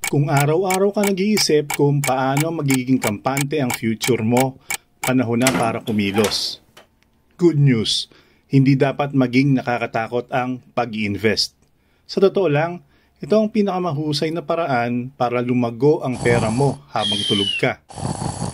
Kung araw-araw ka nag-iisip kung paano magiging kampante ang future mo, panahon na para kumilos. Good news, hindi dapat maging nakakatakot ang pag-i-invest. Sa totoo lang, ito ang pinakamahusay na paraan para lumago ang pera mo habang tulog ka.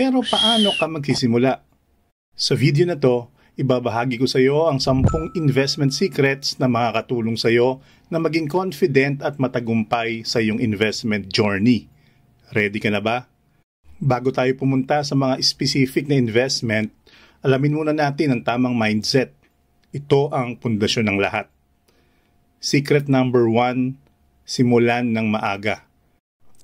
Pero paano ka magsisimula? Sa video na to, ibabahagi ko sa iyo ang 10 investment secrets na makakatulong sa iyo na maging confident at matagumpay sa iyong investment journey. Ready ka na ba? Bago tayo pumunta sa mga specific na investment, alamin muna natin ang tamang mindset. Ito ang pundasyon ng lahat. Secret number 1, simulan ng maaga.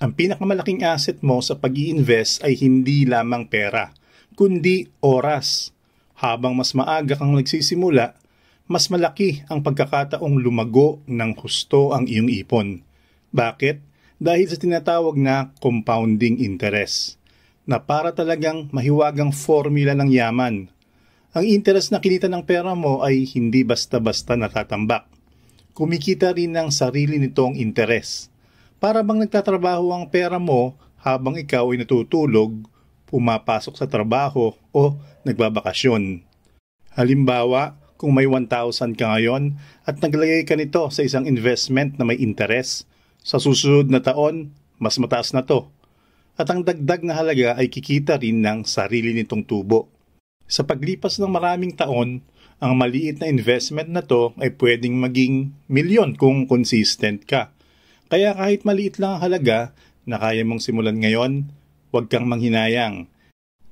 Ang pinakamalaking asset mo sa pag-i-invest ay hindi lamang pera, kundi oras. Habang mas maaga kang nagsisimula, mas malaki ang pagkakataong lumago ng husto ang iyong ipon. Bakit? Dahil sa tinatawag na compounding interest, na para talagang mahiwagang formula ng yaman. Ang interest na kinita ng pera mo ay hindi basta-basta natatambak. Kumikita rin ng sarili nitong interes. Para bang nagtatrabaho ang pera mo habang ikaw ay natutulog, pumapasok sa trabaho o nagbabakasyon. Halimbawa, kung may 1,000 ka ngayon at naglagay ka nito sa isang investment na may interes, sa susunod na taon, mas mataas na to. At ang dagdag na halaga ay kikita rin ng sarili nitong tubo. Sa paglipas ng maraming taon, ang maliit na investment na to ay pwedeng maging milyon kung consistent ka. Kaya kahit maliit lang ang halaga na kaya mong simulan ngayon, huwag kang manghinayang.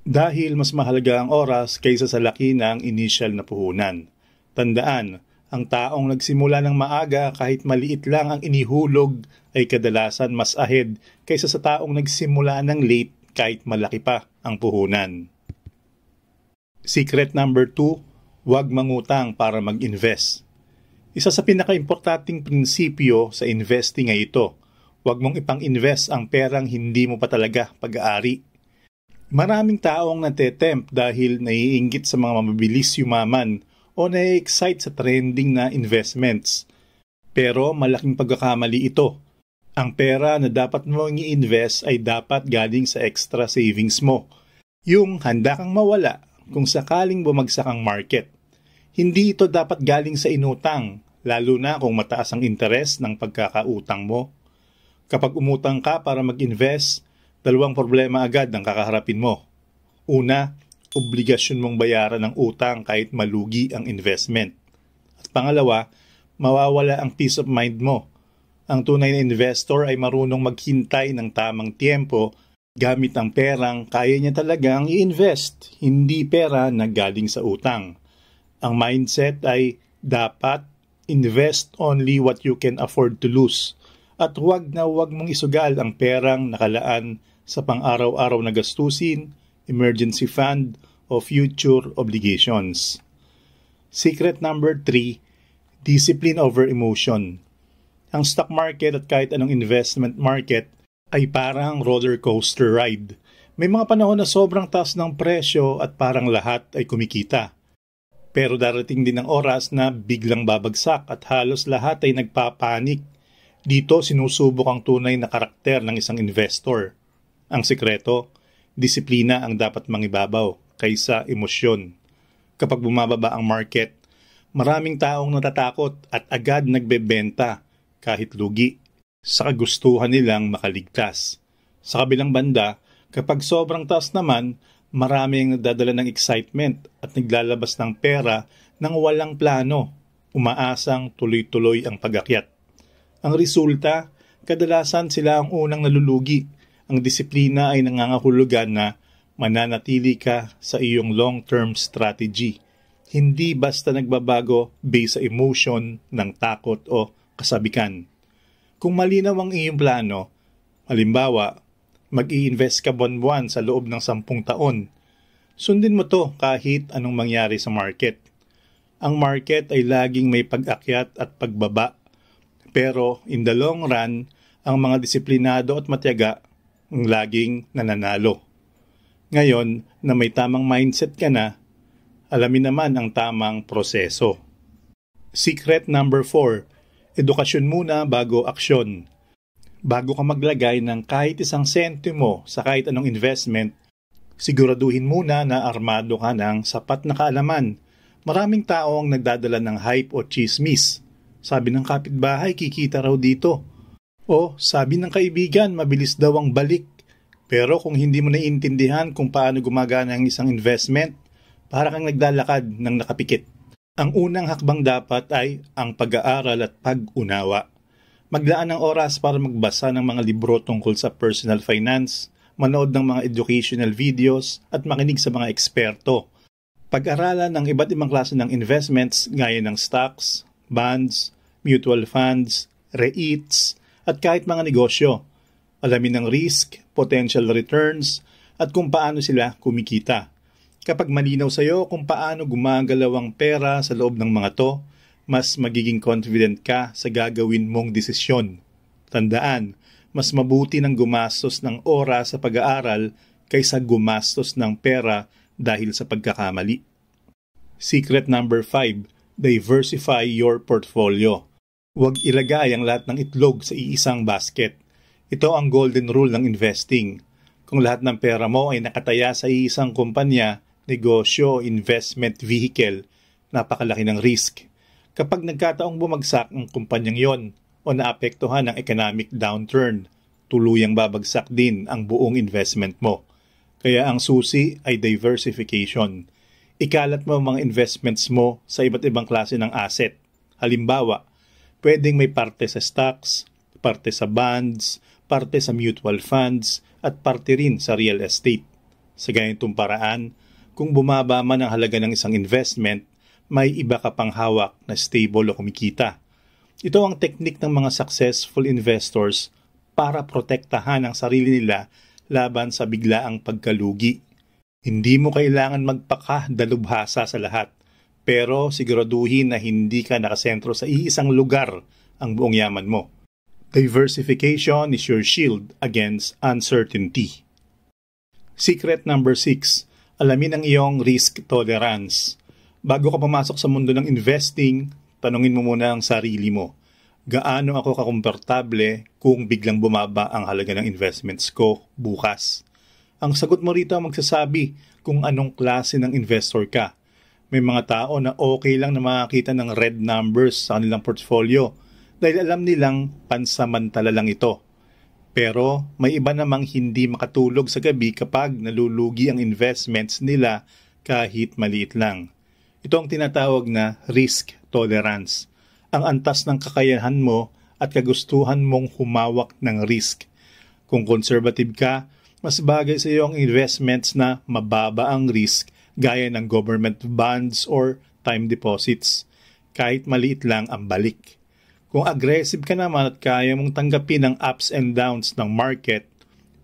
Dahil mas mahalaga ang oras kaysa sa laki ng initial na puhunan. Tandaan, ang taong nagsimula ng maaga kahit maliit lang ang inihulog ay kadalasan mas ahead kaysa sa taong nagsimula ng late kahit malaki pa ang puhunan. Secret number 2, huwag mangutang para mag-invest. Isa sa pinaka-importanting prinsipyo sa investing ay ito, huwag mong ipang-invest ang perang hindi mo pa talaga pag-aari. Maraming taong natetempt dahil naiinggit sa mga mabilis yumaman o nai-excite sa trending na investments. Pero malaking pagkakamali ito. Ang pera na dapat mo i-invest ay dapat galing sa extra savings mo. Yung handa kang mawala kung sakaling bumagsak ang market. Hindi ito dapat galing sa inutang, lalo na kung mataas ang interes ng pagkakautang mo. Kapag umutang ka para mag-invest, dalawang problema agad ang kakaharapin mo. Una, obligasyon mong bayaran ng utang kahit malugi ang investment. At pangalawa, mawawala ang peace of mind mo. Ang tunay na investor ay marunong maghintay ng tamang tiempo gamit ang perang kaya niya talagang i-invest, hindi pera na galing sa utang. Ang mindset ay dapat invest only what you can afford to lose. At huwag mong isugal ang perang nakalaan sa pang-araw-araw na gastusin, emergency fund, o future obligations. Secret number 3, discipline over emotion. Ang stock market at kahit anong investment market ay parang roller coaster ride. May mga panahon na sobrang taas ng presyo at parang lahat ay kumikita. Pero darating din ang oras na biglang babagsak at halos lahat ay nagpapanik. Dito sinusubok ang tunay na karakter ng isang investor. Ang sikreto, disiplina ang dapat mangibabaw kaysa emosyon. Kapag bumababa ang market, maraming taong natatakot at agad nagbebenta kahit lugi sa kagustuhan nilang makaligtas. Sa kabilang banda, kapag sobrang taas naman, maraming nagdadala ng excitement at naglalabas ng pera nang walang plano, umaasang tuloy-tuloy ang pag-akyat. Ang resulta, kadalasan sila ang unang nalulugi. Ang disiplina ay nangangahulugan na mananatili ka sa iyong long-term strategy. Hindi basta nagbabago based sa emotion ng takot o kasabikan. Kung malinaw ang iyong plano, halimbawa, mag-i-invest ka buwan-buwan sa loob ng 10 taon, sundin mo to kahit anong mangyari sa market. Ang market ay laging may pag-akyat at pagbaba, pero in the long run, ang mga disiplinado at matiyaga ang laging nananalo. Ngayon na may tamang mindset ka na, alamin naman ang tamang proseso. Secret number 4, edukasyon muna bago aksyon. Bago ka maglagay ng kahit isang sentimo sa kahit anong investment, siguraduhin muna na armado ka ng sapat na kaalaman. Maraming tao ang nagdadala ng hype o chismis. Sabi ng kapitbahay, kikita raw dito. O sabi ng kaibigan, mabilis daw ang balik. Pero kung hindi mo naiintindihan kung paano gumagana ang isang investment, para kang naglalakad ng nakapikit. Ang unang hakbang dapat ay ang pag-aaral at pag-unawa. Maglaan ng oras para magbasa ng mga libro tungkol sa personal finance, manood ng mga educational videos at makinig sa mga eksperto. Pag-aralan ng iba't ibang klase ng investments gaya ng stocks, bonds, mutual funds, REITs, at kahit mga negosyo. Alamin ang risk, potential returns, at kung paano sila kumikita. Kapag malinaw sa iyo kung paano gumagalaw ang pera sa loob ng mga to, mas magiging confident ka sa gagawin mong desisyon. Tandaan, mas mabuti ng gumastos ng oras sa pag-aaral kaysa gumastos ng pera dahil sa pagkakamali. Secret number 5, diversify your portfolio. Huwag ilagay ang lahat ng itlog sa iisang basket. Ito ang golden rule ng investing. Kung lahat ng pera mo ay nakataya sa iisang kumpanya, negosyo, investment vehicle, napakalaki ng risk. Kapag nagkataong bumagsak ang kumpanyang yon o naapektuhan ng economic downturn, tuluyang babagsak din ang buong investment mo. Kaya ang susi ay diversification. Ikalat mo ang mga investments mo sa iba't ibang klase ng asset. Halimbawa, pwedeng may parte sa stocks, parte sa bonds, parte sa mutual funds, at parte rin sa real estate. Sa ganitong paraan, kung bumaba man ang halaga ng isang investment, may iba ka pang hawak na stable o kumikita. Ito ang teknik ng mga successful investors para protektahan ang sarili nila laban sa biglaang pagkalugi. Hindi mo kailangan magpakadalubhasa sa lahat, pero siguraduhin na hindi ka nakasentro sa iisang lugar ang buong yaman mo. Diversification is your shield against uncertainty. Secret number 6. Alamin ang iyong risk tolerance. Bago ka pumasok sa mundo ng investing, tanungin mo muna ang sarili mo. Gaano ako kakomportable kung biglang bumaba ang halaga ng investments ko bukas? Ang sagot mo rito ang magsasabi kung anong klase ng investor ka. May mga tao na okay lang na makakita ng red numbers sa kanilang portfolio dahil alam nilang pansamantala lang ito. Pero may iba namang hindi makatulog sa gabi kapag nalulugi ang investments nila kahit maliit lang. Ito ang tinatawag na risk tolerance. Ang antas ng kakayahan mo at kagustuhan mong humawak ng risk. Kung conservative ka, mas bagay sa iyo ang investments na mababa ang risk gaya ng government bonds or time deposits. Kahit maliit lang ang balik. Kung aggressive ka naman at kaya mong tanggapin ang ups and downs ng market,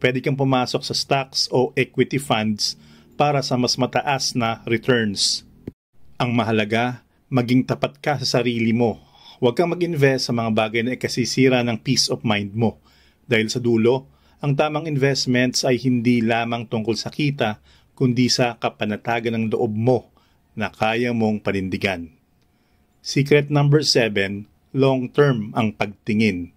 pwede kang pumasok sa stocks o equity funds para sa mas mataas na returns. Ang mahalaga, maging tapat ka sa sarili mo. Huwag kang mag-invest sa mga bagay na ikasisira ng peace of mind mo. Dahil sa dulo, ang tamang investments ay hindi lamang tungkol sa kita, kundi sa kapanatagan ng loob mo na kaya mong panindigan. Secret number 7, long-term ang pagtingin.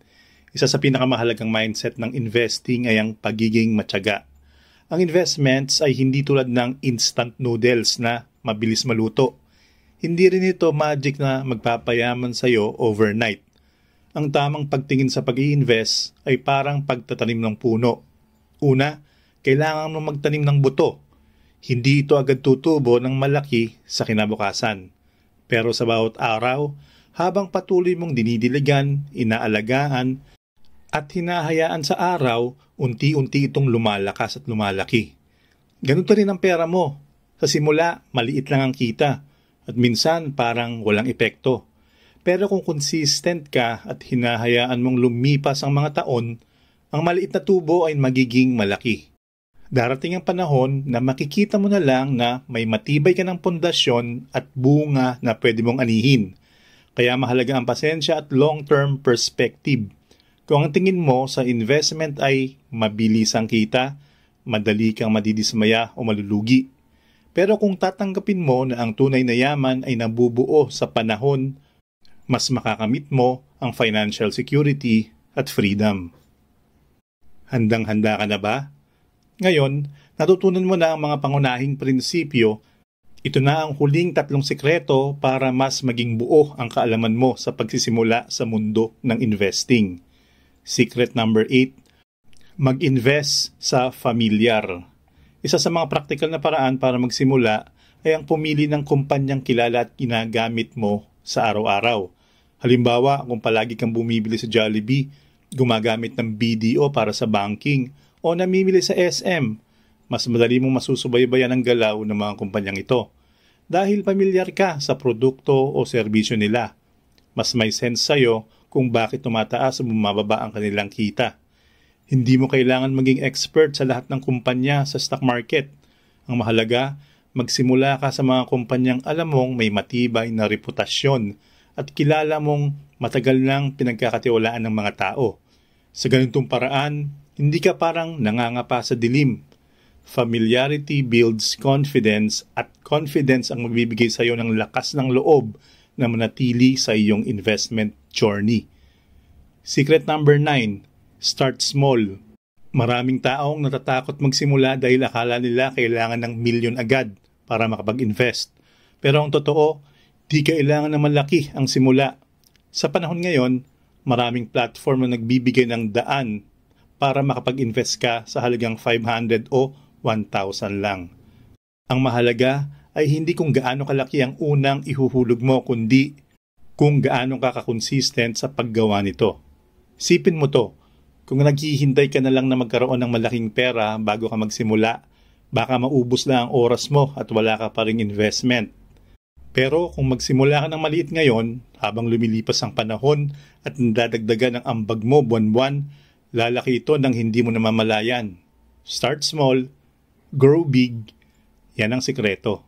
Isa sa pinakamahalagang mindset ng investing ay ang pagiging matyaga. Ang investments ay hindi tulad ng instant noodles na mabilis maluto. Hindi rin ito magic na magpapayaman sa iyo overnight. Ang tamang pagtingin sa pag-i-invest ay parang pagtatanim ng puno. Una, kailangan mo magtanim ng buto. Hindi ito agad tutubo ng malaki sa kinabukasan. Pero sa bawat araw, habang patuloy mong dinidiligan, inaalagaan, at hinahayaan sa araw, unti-unti itong lumalakas at lumalaki. Ganito rin ang pera mo. Sa simula, maliit lang ang kita, at minsan parang walang epekto. Pero kung consistent ka at hinahayaan mong lumipas ang mga taon, ang maliit na tubo ay magiging malaki. Darating ang panahon na makikita mo na lang na may matibay ka ng pundasyon at bunga na pwede mong anihin. Kaya mahalaga ang pasensya at long-term perspective. Kung ang tingin mo sa investment ay mabilis ang kita, madali kang madidismaya o malulugi. Pero kung tatanggapin mo na ang tunay na yaman ay nabubuo sa panahon, mas makakamit mo ang financial security at freedom. Handang-handa ka na ba? Ngayon, natutunan mo na ang mga pangunahing prinsipyo. Ito na ang huling 3 sikreto para mas maging buo ang kaalaman mo sa pagsisimula sa mundo ng investing. Secret number 8, mag-invest sa familiar. Isa sa mga praktikal na paraan para magsimula ay ang pumili ng kumpanyang kilala at ginagamit mo sa araw-araw. Halimbawa, kung palagi kang bumibili sa Jollibee, gumagamit ng BDO para sa banking, o namimili sa SM, mas madali mong masusubaybayan ang galaw ng mga kumpanyang ito. Dahil pamilyar ka sa produkto o serbisyo nila, mas may sense sa'yo kung bakit tumataas o bumababa ang kanilang kita. Hindi mo kailangan maging expert sa lahat ng kumpanya sa stock market. Ang mahalaga, magsimula ka sa mga kumpanyang alam mong may matibay na reputasyon at kilala mong matagal nang pinagkakatiwalaan ng mga tao. Sa ganitong paraan, hindi ka parang nangangapa sa dilim. Familiarity builds confidence at confidence ang magbibigay sa iyo ng lakas ng loob na manatili sa iyong investment journey. Secret number 9, start small. Maraming taong natatakot magsimula dahil akala nila kailangan ng milyon agad para makapag-invest. Pero ang totoo, di kailangan na malaki ang simula. Sa panahon ngayon, maraming platform na nagbibigay ng daan para makapag-invest ka sa halagang 500 o 1,000 lang. Ang mahalaga ay hindi kung gaano kalaki ang unang ihuhulog mo, kundi kung gaano ka kakonsistent sa paggawa nito. Sipin mo to, kung naghihintay ka na lang na magkaroon ng malaking pera bago ka magsimula, baka maubos lang ang oras mo at wala ka pa ring investment. Pero kung magsimula ka ng maliit ngayon, habang lumilipas ang panahon at nadadagdagan ang ambag mo buwan-buwan, lalaki ito nang hindi mo namamalayan. Start small, grow big. Yan ang sikreto.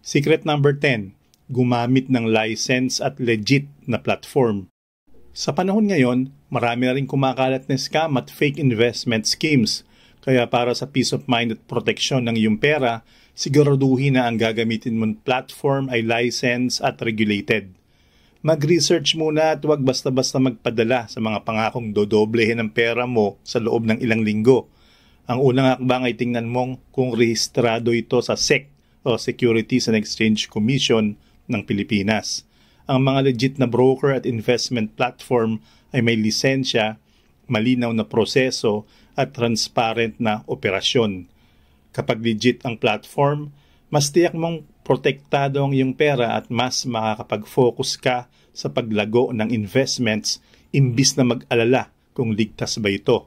Secret number 10, gumamit ng license at legit na platform. Sa panahon ngayon, marami na rin kumakalat na scam at fake investment schemes. Kaya para sa peace of mind at proteksyon ng iyong pera, siguraduhin na ang gagamitin mong platform ay licensed at regulated. Mag-research muna at huwag basta-basta magpadala sa mga pangakong dodoblehin ng pera mo sa loob ng ilang linggo. Ang unang hakbang ay tingnan mong kung rehistrado ito sa SEC o Securities and Exchange Commission ng Pilipinas. Ang mga legit na broker at investment platform ay may lisensya, malinaw na proseso at transparent na operasyon. Kapag legit ang platform, mas tiyak mong protektado ang iyong pera at mas makakapag-focus ka sa paglago ng investments imbis na mag-alala kung ligtas ba ito.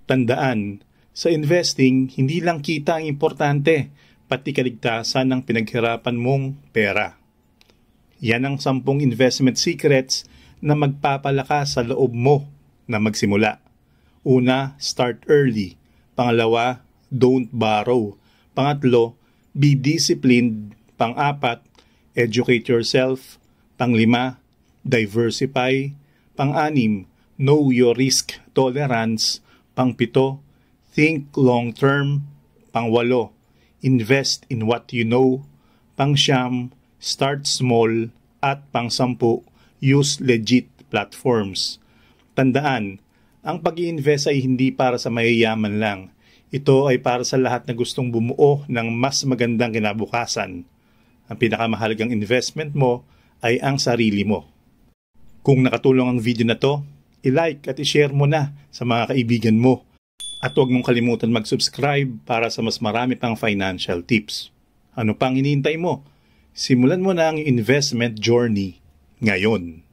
Tandaan, sa investing, hindi lang kita ang importante, pati kaligtasan ng pinaghirapan mong pera. Yan ang 10 investment secrets na magpapalakas sa loob mo na magsimula. Una, start early. Pangalawa, don't borrow. Pangatlo, be disciplined. Pang-4, educate yourself. Pang-5, diversify. Pang-6, know your risk tolerance. Pang-7, think long-term. Pang-8, invest in what you know. Pang-9, start small. At pang-10, use legit platforms. Tandaan, ang pag-i-invest ay hindi para sa mayayaman lang. Ito ay para sa lahat na gustong bumuo ng mas magandang kinabukasan. Ang pinakamahalagang investment mo ay ang sarili mo. Kung nakatulong ang video na to, i-like at i-share mo na sa mga kaibigan mo. At huwag mong kalimutan mag-subscribe para sa mas marami pang financial tips. Ano pang hinihintay mo? Simulan mo na ang investment journey ngayon.